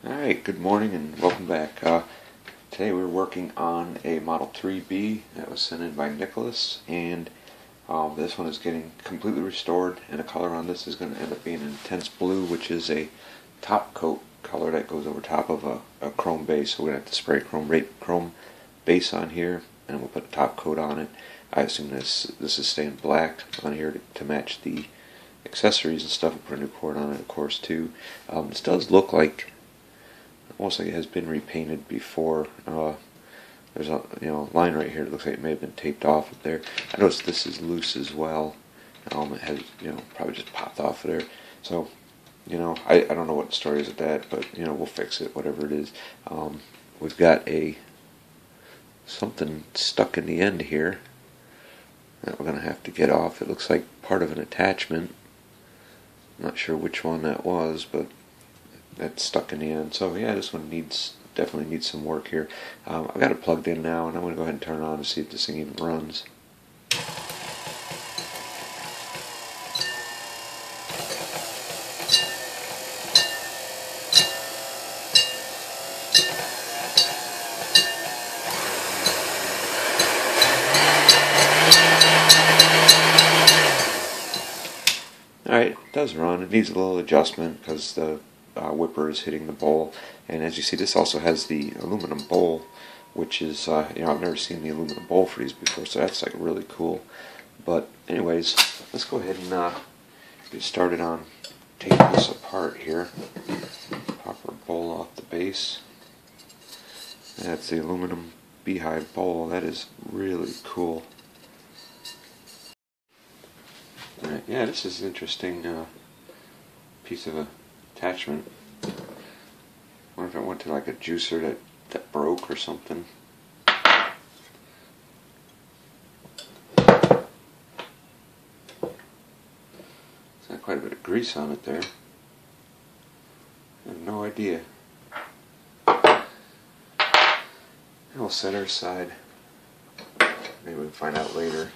Alright, good morning and welcome back. Today we're working on a Model 3B that was sent in by Nicholas, and this one is getting completely restored, and the color on this is going to end up being an intense blue, which is a top coat color that goes over top of a chrome base. So we're going to have to spray chrome base on here, and we'll put a top coat on it. I assume this is staying black on here to match the accessories and stuff. We'll put a new cord on it, of course, too. This does look like almost like it has been repainted before. There's a line right here that looks like it may have been taped off up there. I noticed this is loose as well. It has probably just popped off of there. So I don't know what the story is with that, but we'll fix it, whatever it is. We've got something stuck in the end here that we're gonna have to get off. It looks like part of an attachment. I'm not sure which one that was, but that's stuck in the end. So yeah, this one definitely needs some work here. I've got it plugged in now, and I'm going to go ahead and turn it on to see if this thing even runs. Alright, it does run. It needs a little adjustment because the whipper is hitting the bowl, and as you see, this also has the aluminum bowl, which is I've never seen the aluminum bowl for these before, so that's like really cool. But anyways, let's go ahead and get started on taking this apart here. Pop our bowl off the base. That's the aluminum beehive bowl. That is really cool. Alright, yeah, this is an interesting piece of attachment. I wonder if it went to like a juicer that broke or something. There's got quite a bit of grease on it there. I have no idea. And we'll set her aside. Maybe we can find out later.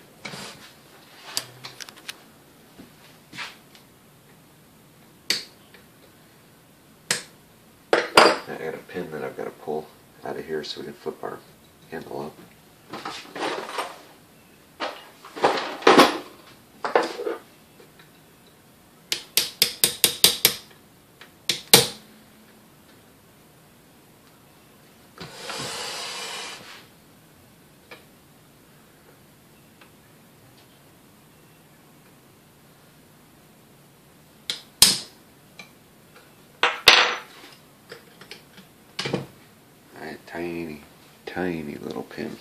I got a pin that I've got to pull out of here so we can flip our handle up. Tiny little pin.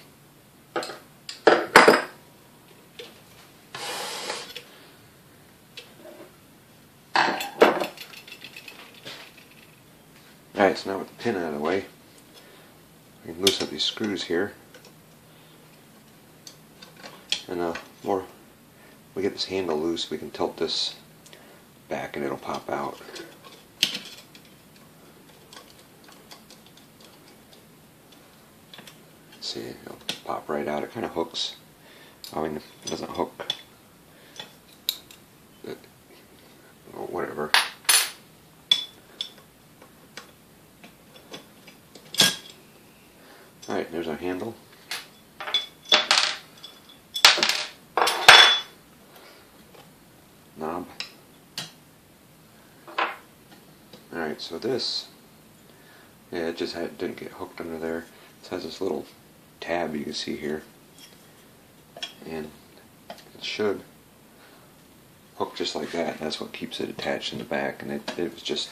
Alright, so now with the pin out of the way, we can loosen up these screws here. And more we get this handle loose, we can tilt this back and it'll pop out. See, it'll pop right out. It kind of hooks. I mean, it doesn't hook. Well, whatever. Alright, there's our handle. Knob. Alright, so this, yeah, it just didn't get hooked under there. It has this little tab you can see here, and it should hook just like that. That's what keeps it attached in the back, and it was just,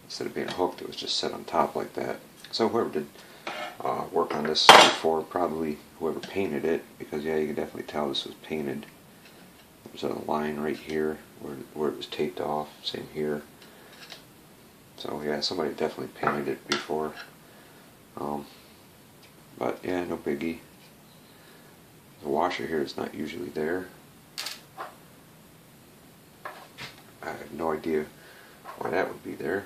instead of being hooked, it was just set on top like that. So whoever did work on this before, probably whoever painted it, because yeah, you can definitely tell this was painted. There's a line right here where it was taped off, same here. So yeah, somebody definitely painted it before. But yeah, no biggie. The washer here is not usually there. I have no idea why that would be there.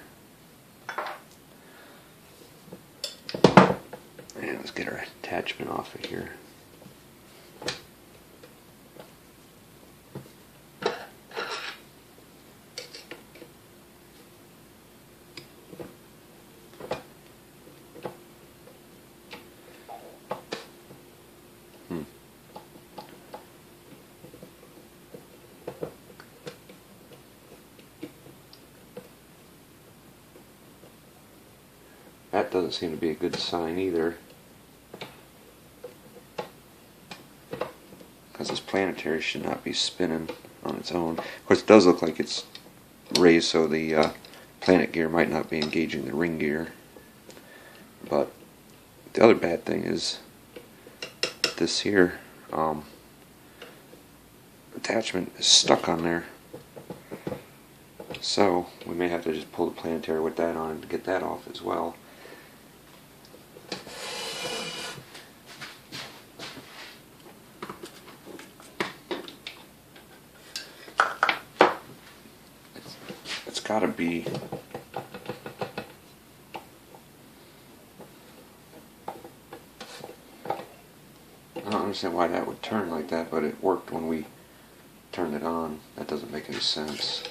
And let's get our attachment off of here. that doesn't seem to be a good sign either, because this planetary should not be spinning on its own. Of course, it does look like it's raised so the planet gear might not be engaging the ring gear. But the other bad thing is this here attachment is stuck on there. So we may have to just pull the planetary with that on to get that off as well. It's got to be I don't understand why that would turn like that, but it worked when we turned it on. That doesn't make any sense.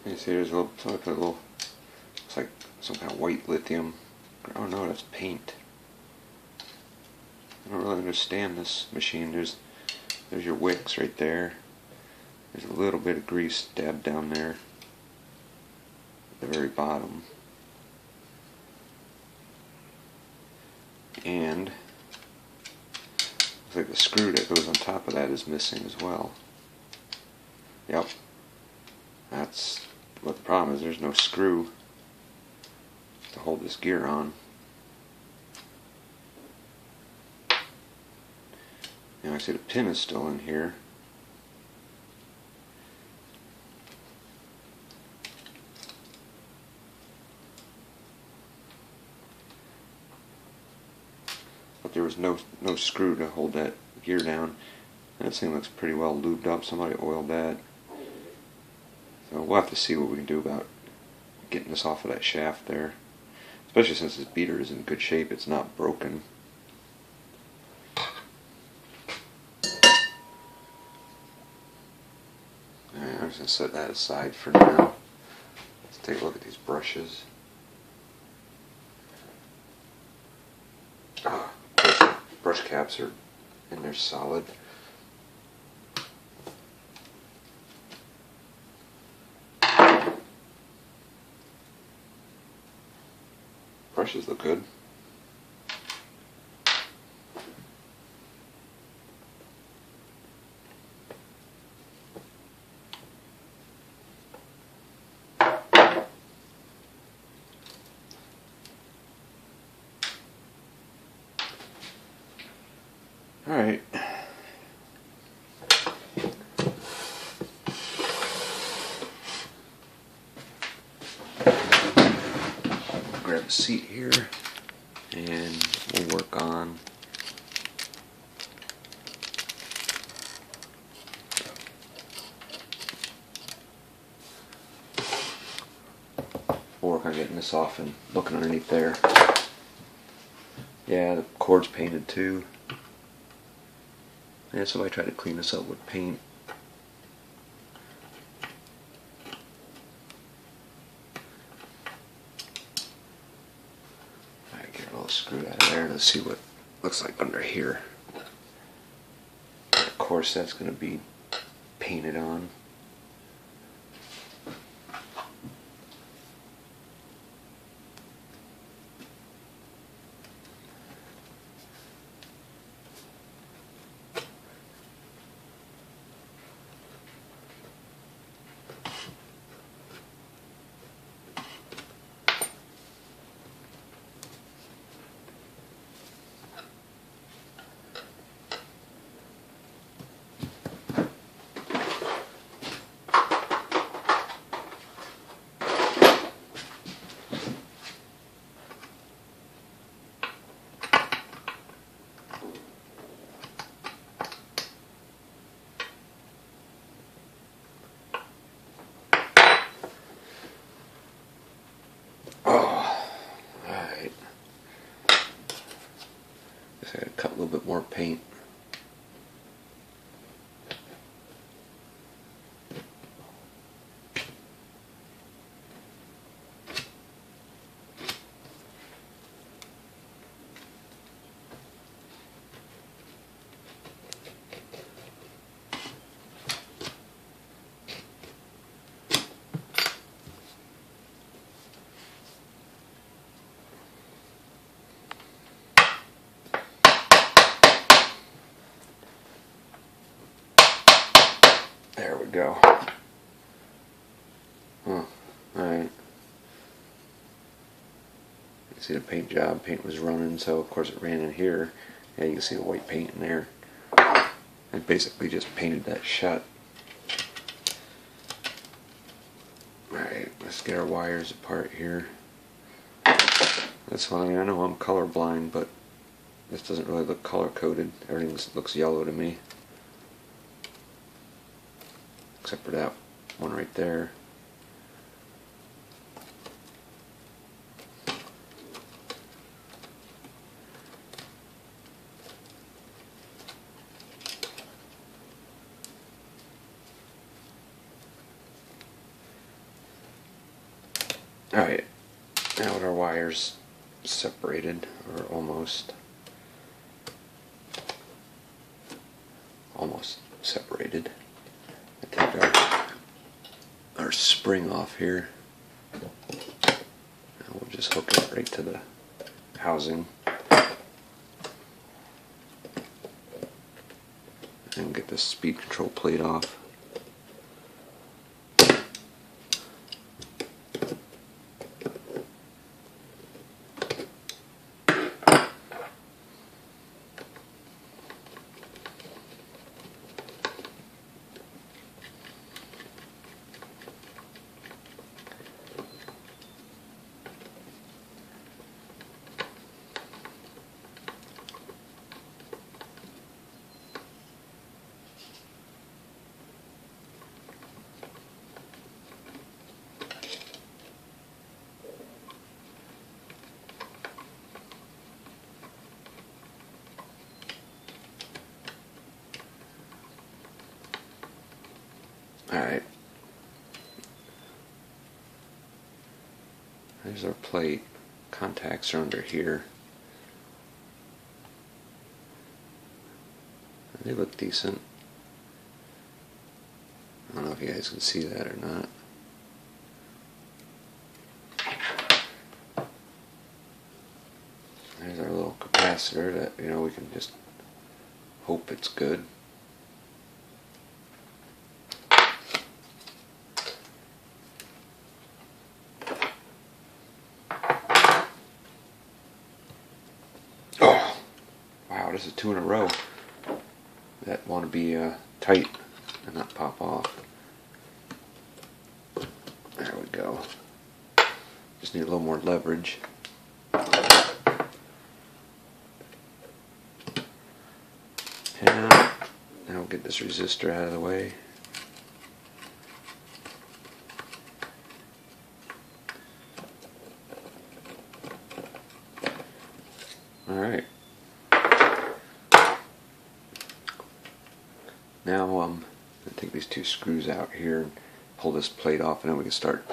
You see there's a little, looks like some kind of white lithium. Oh no, that's paint. I don't really understand this machine. There's your wicks right there. There's a little bit of grease dabbed down there at the very bottom. And looks like the screw that goes on top of that is missing as well. Yep. That's what the problem is. There's no screw to hold this gear on. Now I see the pin is still in here. But there was no screw to hold that gear down. That thing looks pretty well lubed up. Somebody oiled that. So we'll have to see what we can do about getting this off of that shaft there. Especially since this beater is in good shape. It's not broken. Alright, I'm just going to set that aside for now. Let's take a look at these brushes. Brush caps are in there solid. Brushes look good. All right. Grab a seat here and we'll work on getting this off and looking underneath there. Yeah, the cord's painted too. Yeah, so I try to clean this up with paint. Alright, get a little screw out of there. Let's see what it looks like under here. Of course, that's going to be painted on. I gotta cut a little bit more paint. we go. Huh. Alright. You see the paint job. Paint was running, so of course it ran in here. Yeah, you can see the white paint in there. I basically just painted that shut. Alright, let's get our wires apart here. That's one. I mean, I know I'm colorblind, but this doesn't really look color coded. Everything looks yellow to me, except for that one right there. Alright, now with our wires separated, or almost separated, I take our spring off here, and we'll just hook it right to the housing, and get the speed control plate off. Alright, there's our plate. Contacts are under here. They look decent. I don't know if you guys can see that or not. There's our little capacitor that, you know, we can just hope it's good. Oh, wow, this is 2 in a row that want to be tight and not pop off. There we go. Just need a little more leverage. And now we'll get this resistor out of the way. Alright. Now I'm going to take these 2 screws out here and pull this plate off, and then we can start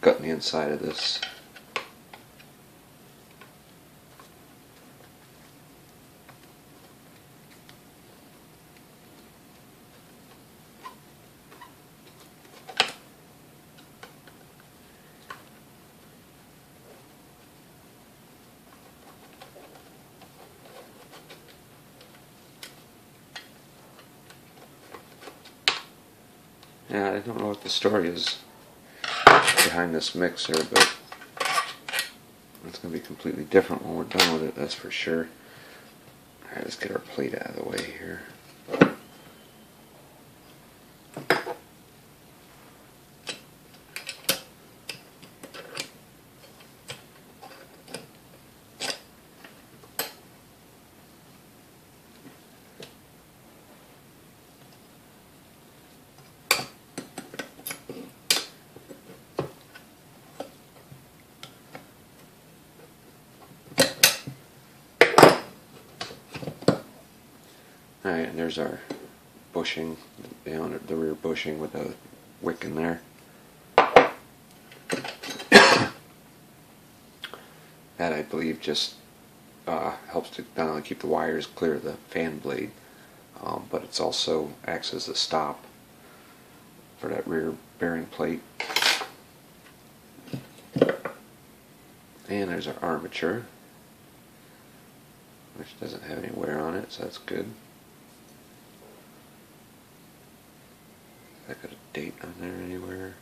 cutting the inside of this. Yeah, I don't know what the story is behind this mixer, but it's going to be completely different when we're done with it, that's for sure. Alright, let's get our plate out of the way here. Alright, and there's our bushing, you know, the rear bushing with a wick in there. That, I believe, just helps to not only keep the wires clear of the fan blade, but it's also acts as a stop for that rear bearing plate. And there's our armature, which doesn't have any wear on it, so that's good. That date on there anywhere.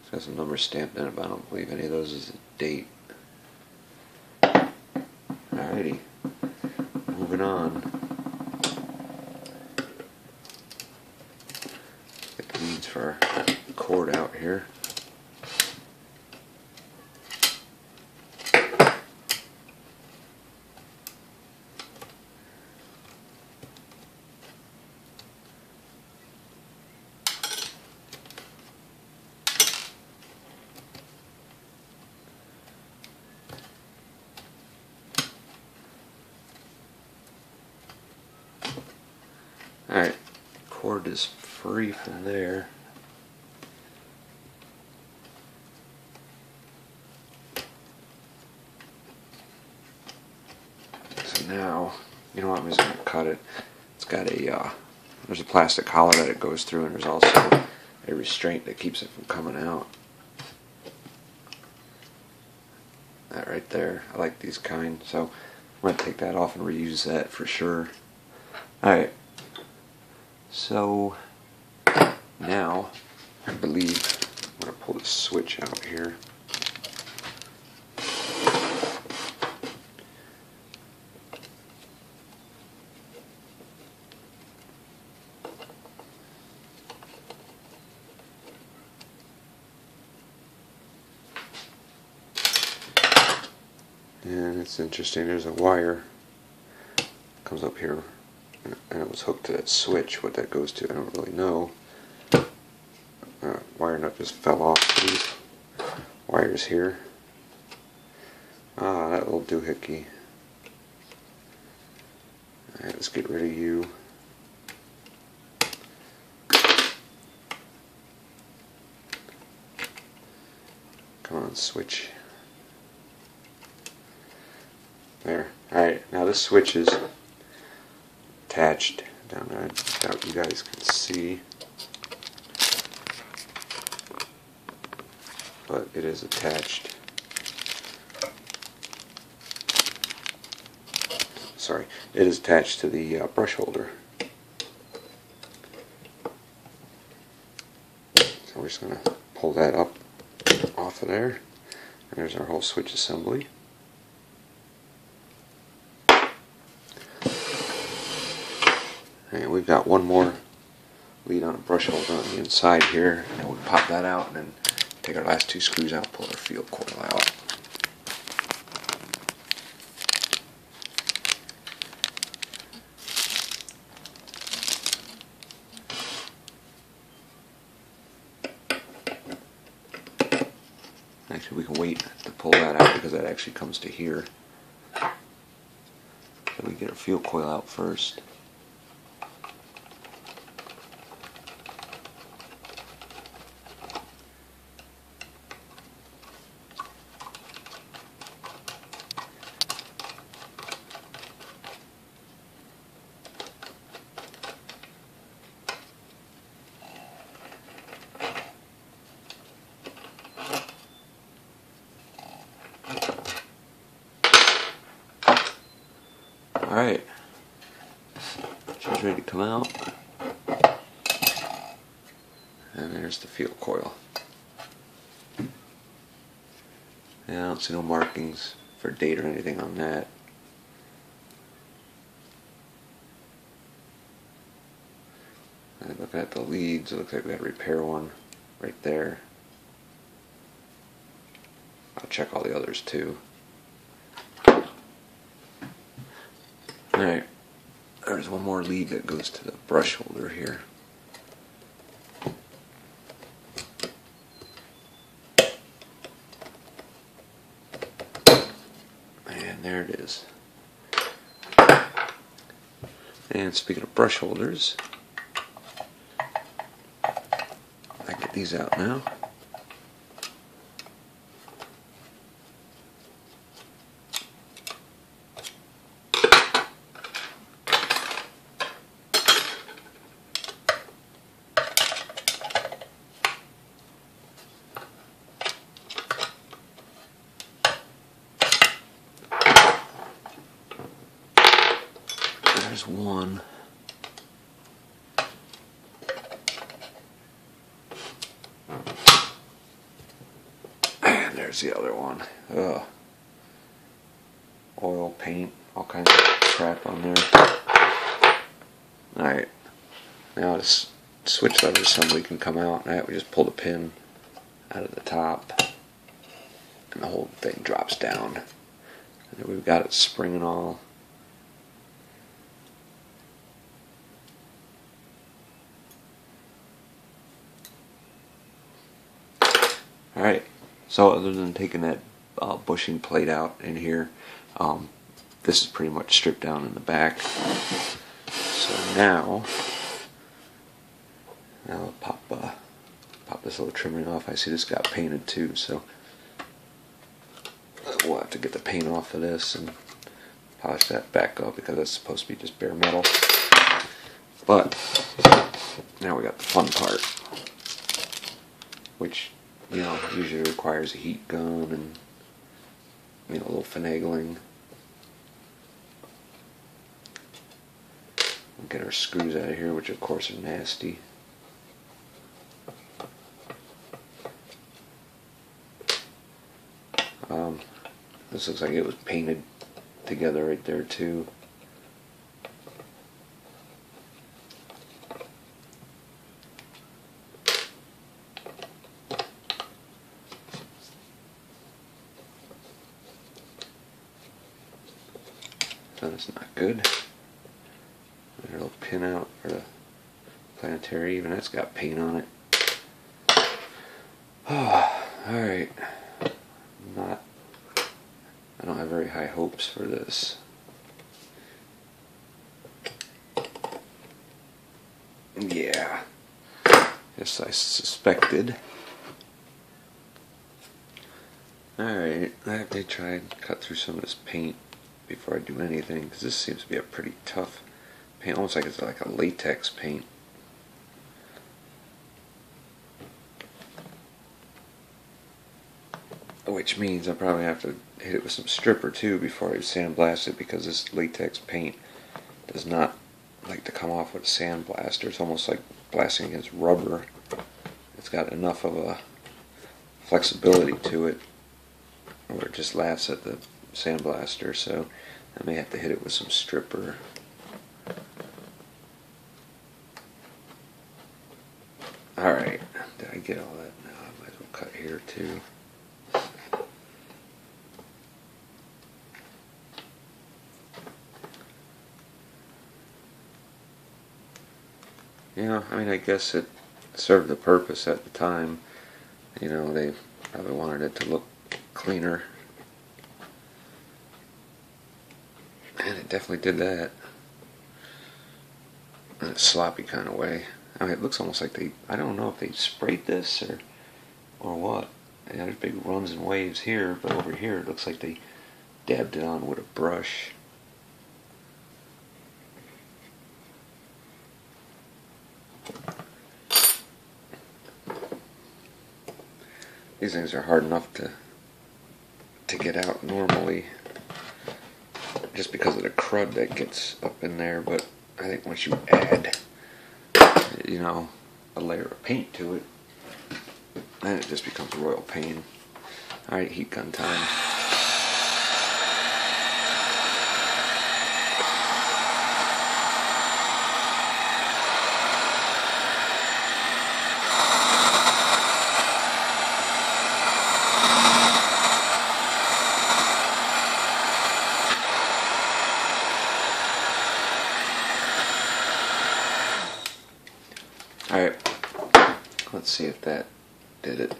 It's got some numbers stamped in it, but I don't believe any of those is a date. Alrighty, moving on. Get the leads for our cord out here. Alright, cord is free from there. So now, you know what, I'm just going to cut it. It's got a, there's a plastic collar that it goes through, and there's also a restraint that keeps it from coming out. That right there, I like these kind, so I'm going to take that off and reuse that for sure. Alright. So now I believe I'm going to pull the switch out here. And it's interesting, there's a wire that comes up here. And it was hooked to that switch. What that goes to, I don't really know. Wire nut just fell off these wires here. Ah, that little doohickey. Alright, let's get rid of you. Come on, switch. There. Alright, now this switch is attached down there. I doubt you guys can see, but it is attached. Sorry, it is attached to the brush holder. So we're just going to pull that up off of there, and there's our whole switch assembly. And we've got one more lead on a brush holder on the inside here, and we'll pop that out and then take our last two screws out and pull our field coil out. Actually, we can wait to pull that out because that actually comes to here. So we get our field coil out first. Alright, she's ready to come out, and there's the field coil. And I don't see no markings for date or anything on that. And looking at the leads, it looks like we got to repair one right there. I'll check all the others too. Alright, there's one more lead that goes to the brush holder here. And there it is. And speaking of brush holders, I get these out now. There's one. there's the other one. Ugh. Oil, paint, all kinds of crap on there. Alright, now this switch lever assembly can come out. Alright, we just pull the pin out of the top, and the whole thing drops down. And then we've got it spring and all. Alright, so other than taking that bushing plate out in here, this is pretty much stripped down in the back. So now I'll pop this little trimming off. I see this got painted too, so we'll have to get the paint off of this and polish that back up because that's supposed to be just bare metal. But now we got the fun part, which usually requires a heat gun and a little finagling. We'll get our screws out of here, which of course are nasty. This looks like it was painted together right there too. That's not good. There's a little pin out for the planetary, even that's got paint on it. Oh, alright. I don't have very high hopes for this. Yeah. Yes, I suspected. Alright, I have to try and cut through some of this paint before I do anything, because this seems to be a pretty tough paint, almost like it's like a latex paint. Which means I probably have to hit it with some stripper too before I sandblast it, because this latex paint does not like to come off with a sandblaster. It's almost like blasting against rubber. It's got enough of a flexibility to it where it just laughs at the sandblaster, so I may have to hit it with some stripper. Alright, did I get all that? No, I might as well cut here too. I mean, I guess it served the purpose at the time. They probably wanted it to look cleaner. And it definitely did that. In a sloppy kind of way. I mean, it looks almost like I don't know if they sprayed this or what. There's big runs and waves here, but over here it looks like they dabbed it on with a brush. These things are hard enough to get out normally, just because of the crud that gets up in there. But I think once you add, a layer of paint to it, then it just becomes a royal pain. Alright, heat gun time. Alright, let's see if that did it.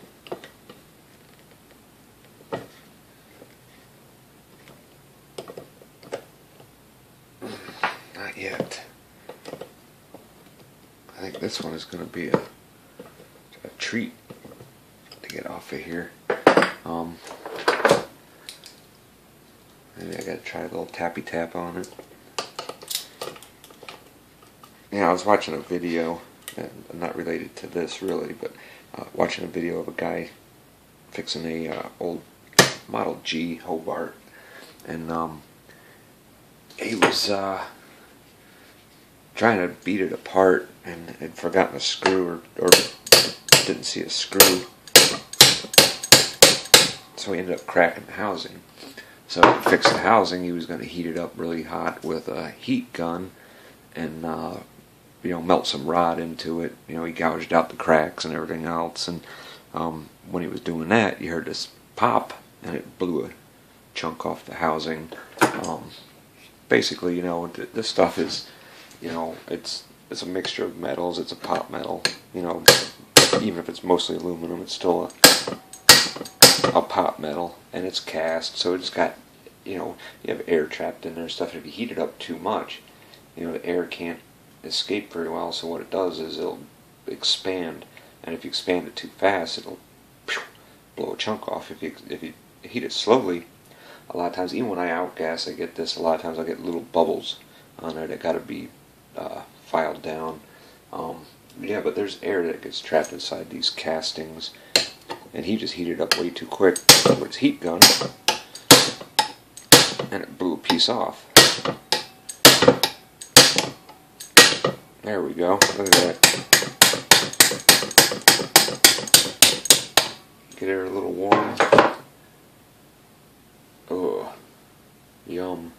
Not yet. I think this one is going to be a treat to get off of here. Maybe I got to try a little tappy tap on it. Yeah, I was watching a video, and not related to this really, but watching a video of a guy fixing a old Model G Hobart, and he was trying to beat it apart and had forgotten a screw or didn't see a screw, so he ended up cracking the housing. So to fix the housing, he was going to heat it up really hot with a heat gun and melt some rod into it. He gouged out the cracks and everything else. And when he was doing that, you heard this pop, and it blew a chunk off the housing. Basically, this stuff is, it's a mixture of metals. It's a pot metal. Even if it's mostly aluminum, it's still a pot metal, and it's cast, so it's got, you have air trapped in there and stuff. And if you heat it up too much, the air can't escape very well. So what it does is it'll expand, and if you expand it too fast, it'll blow a chunk off. If you heat it slowly, a lot of times, even when I outgas, I get this. A lot of times, I get little bubbles on there that got to be filed down. Yeah, but there's air that gets trapped inside these castings, and he just heated up way too quick with his heat gun, and it blew a piece off. There we go. Look at that. Get it a little warm. Oh, yum.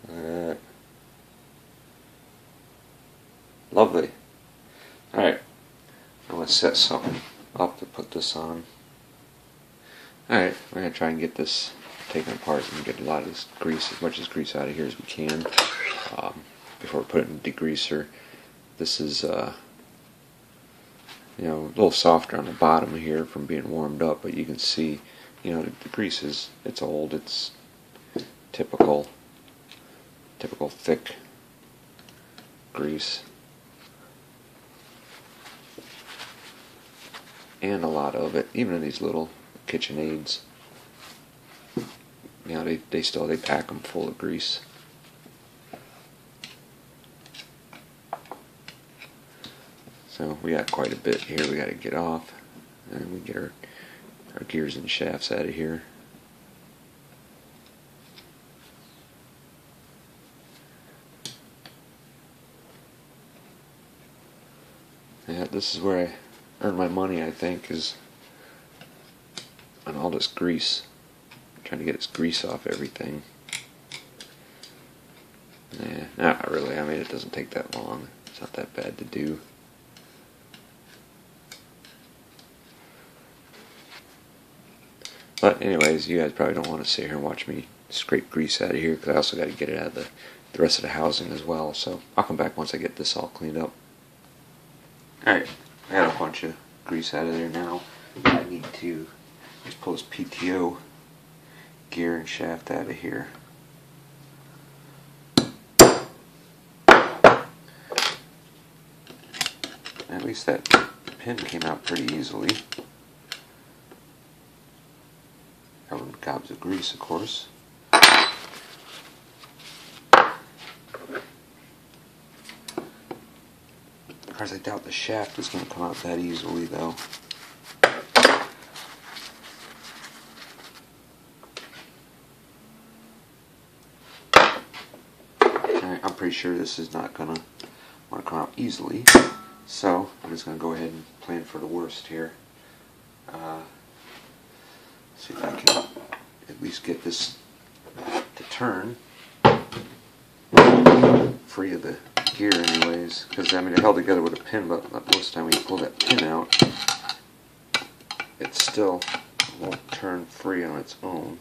Look at that. Lovely. Alright, I'm going to set something up to put this on. Alright, we're going to try and get this taken apart and get a lot of this grease, as much as grease out of here as we can, before we put it in the degreaser. This is a little softer on the bottom here from being warmed up, but you can see, the grease it's old. It's typical thick grease. And a lot of it, even in these little Kitchenaids, they pack them full of grease. So we got quite a bit here we got to get off, and we get our gears and shafts out of here. Yeah, this is where I earn my money, I think, is on all this grease. I'm trying to get this grease off everything. Yeah, not really. I mean, it doesn't take that long. It's not that bad to do. But anyways, you guys probably don't want to sit here and watch me scrape grease out of here, because I also got to get it out of the rest of the housing as well. So I'll come back once I get this all cleaned up. Alright, I got a bunch of grease out of there now. I need to just pull this PTO gear and shaft out of here. At least that pin came out pretty easily. Covered with gobs of grease, of course. Of course, I doubt the shaft is going to come out that easily, though. Alright, I'm pretty sure this is not going to want to come out easily, so I'm just going to go ahead and plan for the worst here. See if I can at least get this to turn free of the gear anyways, because I mean, it held together with a pin, but most of the time when you pull that pin out, it still won't turn free on its own.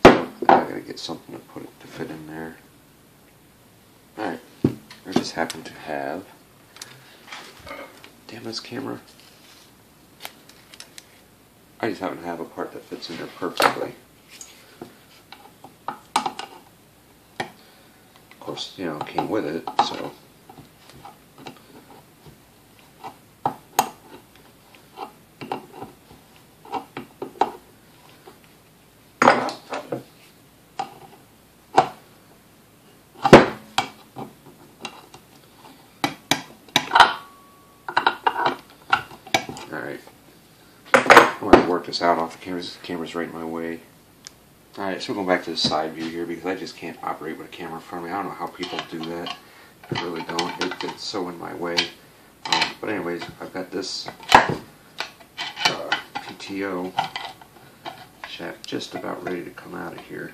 So I gotta get something to put it to fit in there. Alright, I just happen to have, damn this camera, I just happen to have a part that fits in there perfectly. Of course, it came with it, so. Alright. I'm going to work this out off the camera's right in my way. Alright, so we're going back to the side view here, because I just can't operate with a camera in front of me. I don't know how people do that. I really don't. It's so in my way. But anyways, I've got this PTO PTO shaft just about ready to come out of here.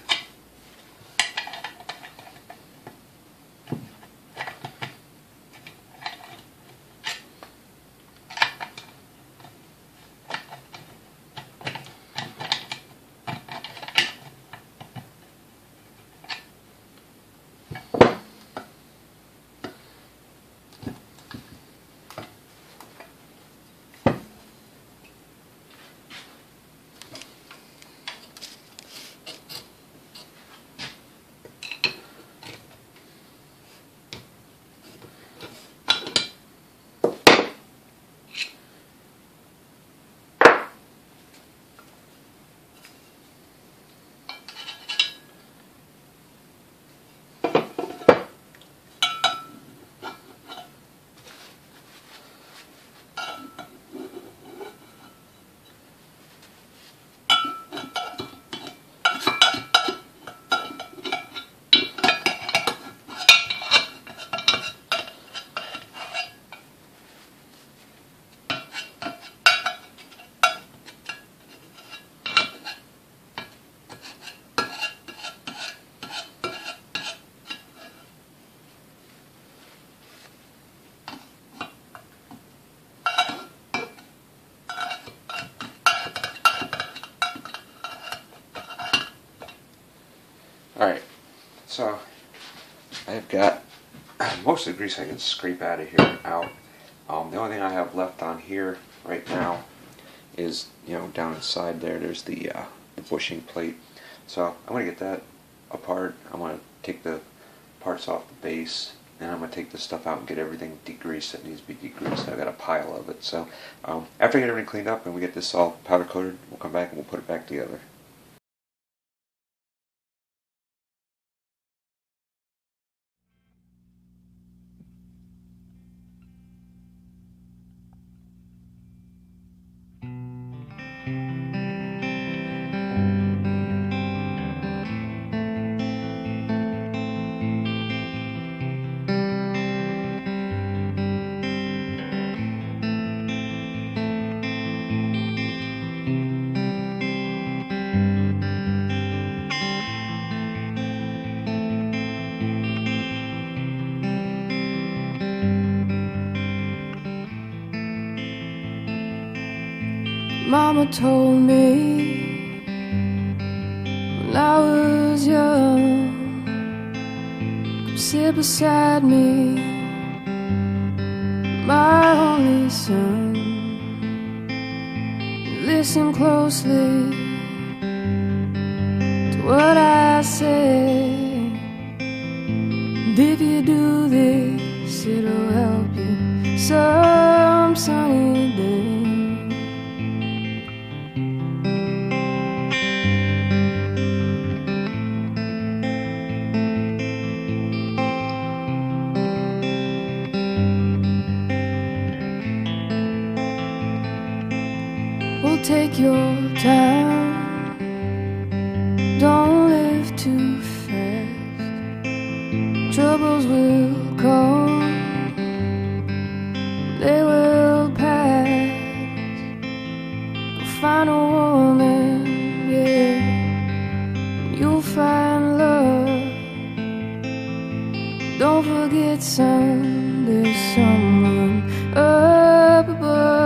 Alright, so I've got most of the grease I can scrape out of here out. The only thing I have left on here right now is, down inside there's the bushing plate. So I'm going to get that apart. I'm going to take the parts off the base, and I'm going to take this stuff out and get everything degreased that needs to be degreased. I've got a pile of it. So after I get everything cleaned up and we get this all powder coated, we'll come back and we'll put it back together. Mama told me when I was young, come sit beside me, my only son. Listen closely to what I say, and if you do this, it'll help you some sunny day. Well, take your time, don't live too fast. Troubles will come, they will pass. Go find a woman, yeah, you'll find love. Don't forget, son, there's someone up above.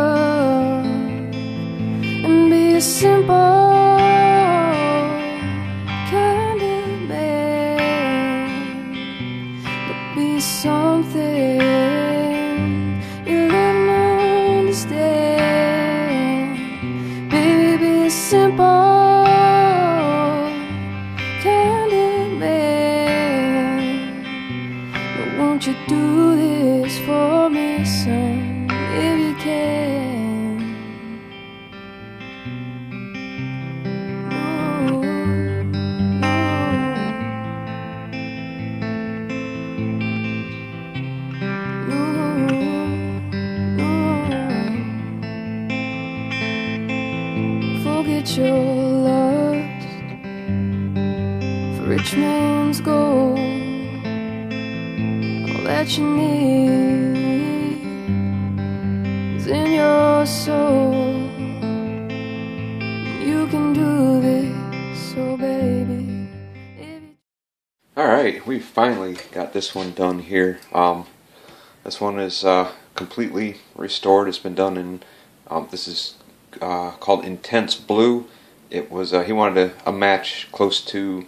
And be a simple kind of man, but be something you'll understand. Baby, be a simple kind of man, but won't you do this for me, son, if you can? Forget your lust for rich man's gold. All that you need is in your soul. Alright, we finally got this one done here. This one is completely restored. It's been done in, this is called Intense Blue. It was, he wanted a match close to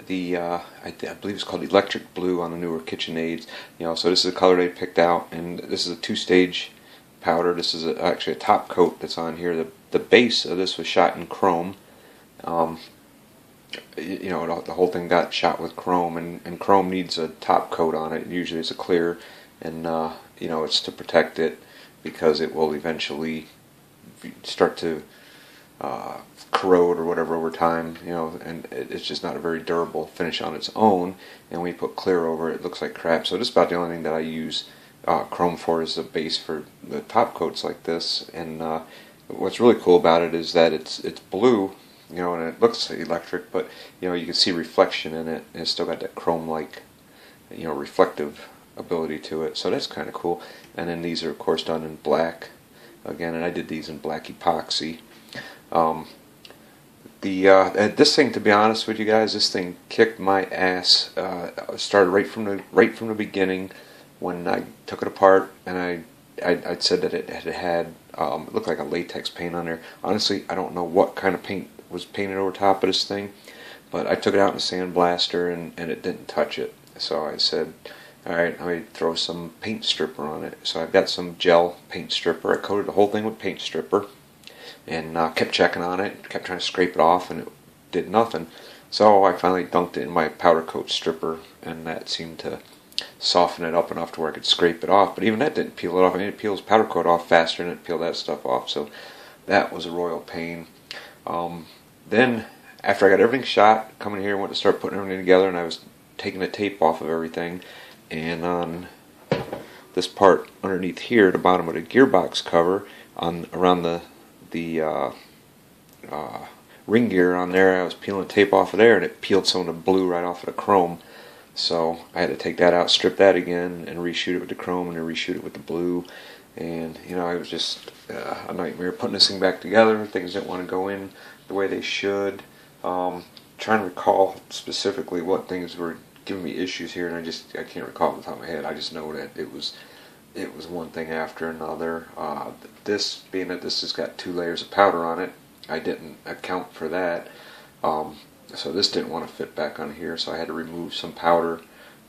the, I believe it's called Electric Blue on the newer Kitchenaids. You know, so this is the color they picked out, and this is a two-stage powder. This is actually a top coat that's on here. The base of this was shot in chrome. You know, the whole thing got shot with chrome, and chrome needs a top coat on it. Usually it's a clear, and you know, it's to protect it because it will eventually start to corrode or whatever over time, you know, and it's just not a very durable finish on its own. And when you put clear over it, it looks like crap. So this is about the only thing that I use chrome for, is the base for the top coats like this. And what's really cool about it is that it's blue, you know, and it looks electric, but you know, you can see reflection in it, and it's still got that chrome-like, you know, reflective ability to it. So that's kind of cool. And then these are of course done in black again, and I did these in black epoxy. This thing, to be honest with you guys, this thing kicked my ass. Started right from the beginning when I took it apart, and I'd said that it had it looked like a latex paint on there. Honestly, I don't know what kind of paint was painted over top of this thing, but I took it out in a sandblaster and it didn't touch it. So I said, alright, let me throw some paint stripper on it. So I've got some gel paint stripper. I coated the whole thing with paint stripper, and kept checking on it, kept trying to scrape it off, and it did nothing. So I finally dunked it in my powder coat stripper, and that seemed to soften it up enough to where I could scrape it off. But even that didn't peel it off. I mean, it peels powder coat off faster than it peeled that stuff off. So that was a royal pain. Then after I got everything shot, coming here, went to start putting everything together, and I was taking the tape off of everything, and on this part underneath here, the bottom of the gearbox cover, on around the ring gear on there, I was peeling the tape off of there, and it peeled some of the blue right off of the chrome. So I had to take that out, strip that again, and reshoot it with the chrome, and then reshoot it with the blue. And you know, it was just a nightmare putting this thing back together. Things didn't want to go in the way they should. Trying to recall specifically what things were giving me issues here, and I can't recall off the top of my head. I just know that it was one thing after another. This, being that this has got 2 layers of powder on it, I didn't account for that. So this didn't want to fit back on here, so I had to remove some powder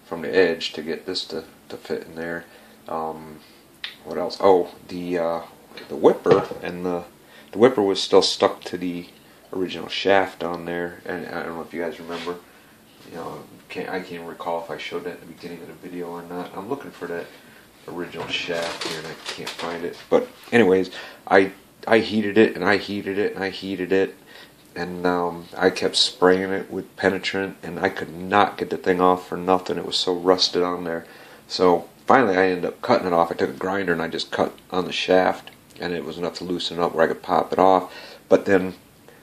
from the edge to get this to fit in there. What else? Oh, the whipper, and the whipper was still stuck to the original shaft on there, and I don't know if you guys remember. You know, I can't recall if I showed that at the beginning of the video or not. I'm looking for that original shaft here, and I can't find it. But anyways, I heated it, and I heated it, and I heated it, and I kept spraying it with penetrant, and I could not get the thing off for nothing. It was so rusted on there. So finally I ended up cutting it off. I took a grinder and I just cut on the shaft, and it was enough to loosen it up where I could pop it off. But then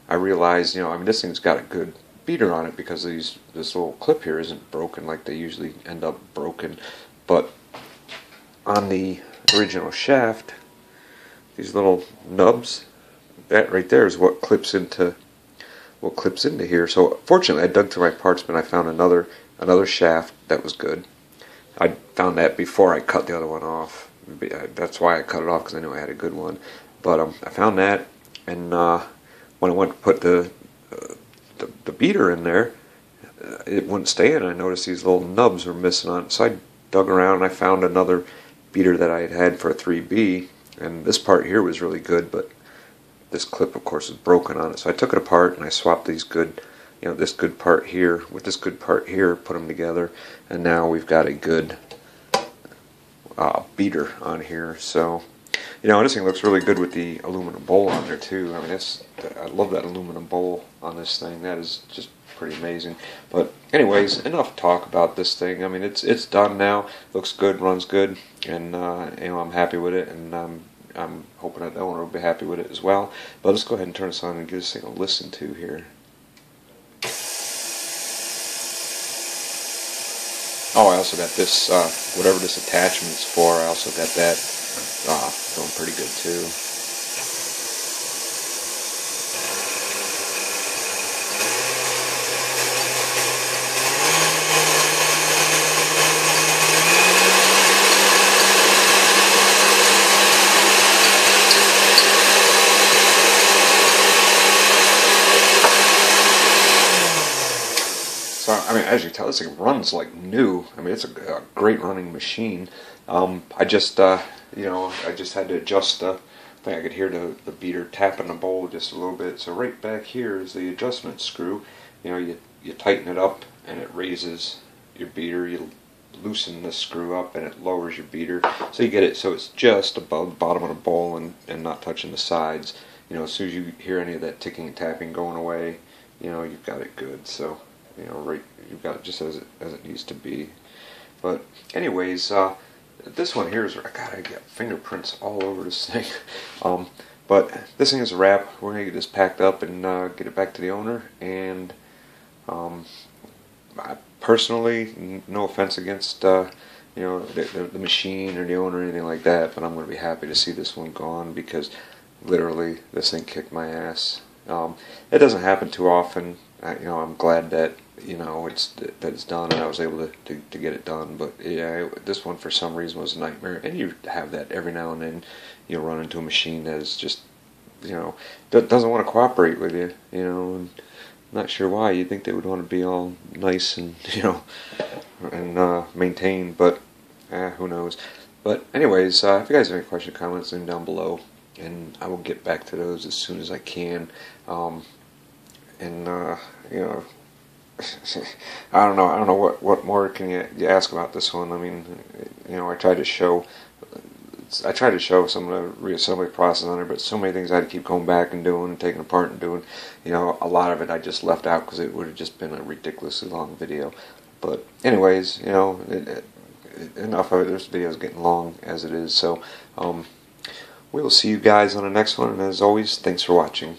I realized, you know, I mean, this thing's got a good beater on it, because this little clip here isn't broken like they usually end up broken. But on the original shaft, these little nubs, that right there is what clips into here. So fortunately I dug through my parts, but I found another shaft that was good. I found that before I cut the other one off. That's why I cut it off, because I knew I had a good one. But I found that, and when I went to put the beater in there, it wouldn't stay in. I noticed these little nubs were missing on it. So I dug around and I found another beater that I had for a 3B, and this part here was really good, but this clip of course is broken on it. So I took it apart and I swapped these good, you know, this good part here with this good part here, put them together, and now we've got a good beater on here. So, you know, this thing looks really good with the aluminum bowl on there too. I mean, I love that aluminum bowl on this thing. That is just pretty amazing. But anyways, enough talk about this thing. I mean, it's done now. Looks good, runs good, and you know, I'm happy with it, and I'm hoping that the owner will be happy with it as well. But let's go ahead and turn this on and give this thing a listen to here. Oh, I also got this, whatever this attachment's for, I also got that going pretty good too. as you can tell, this thing runs like new. I mean, it's a great running machine. I just I just had to adjust the thing. I could hear the beater tapping the bowl just a little bit. So right back here is the adjustment screw. You tighten it up and it raises your beater. You loosen the screw up and it lowers your beater. So you get it so it's just above the bottom of the bowl and not touching the sides. As soon as you hear any of that ticking and tapping going away, you've got it good. So, right, you've got it just as it needs to be. But anyways, this one here is, God, I got fingerprints all over this thing. But this thing is a wrap. We're going to get this packed up and get it back to the owner. And I personally, no offense against the machine or the owner or anything like that, but I'm going to be happy to see this one gone because literally this thing kicked my ass. It doesn't happen too often. I'm glad that it's done and I was able to get it done. But yeah, this one for some reason was a nightmare. And you have that every now and then. You run into a machine that is just doesn't want to cooperate with you. And not sure why. You'd think they would want to be all nice and and maintained, but who knows. But anyways, if you guys have any questions or comments, leave them down below, and I will get back to those as soon as I can. I don't know what more can you ask about this one. I mean, I tried to show some of the reassembly process on it, but so many things I had to keep going back and doing and taking apart and doing. A lot of it I just left out because it would have just been a ridiculously long video. But anyways, enough of it. This video is getting long as it is. So we'll see you guys on the next one, and as always, thanks for watching.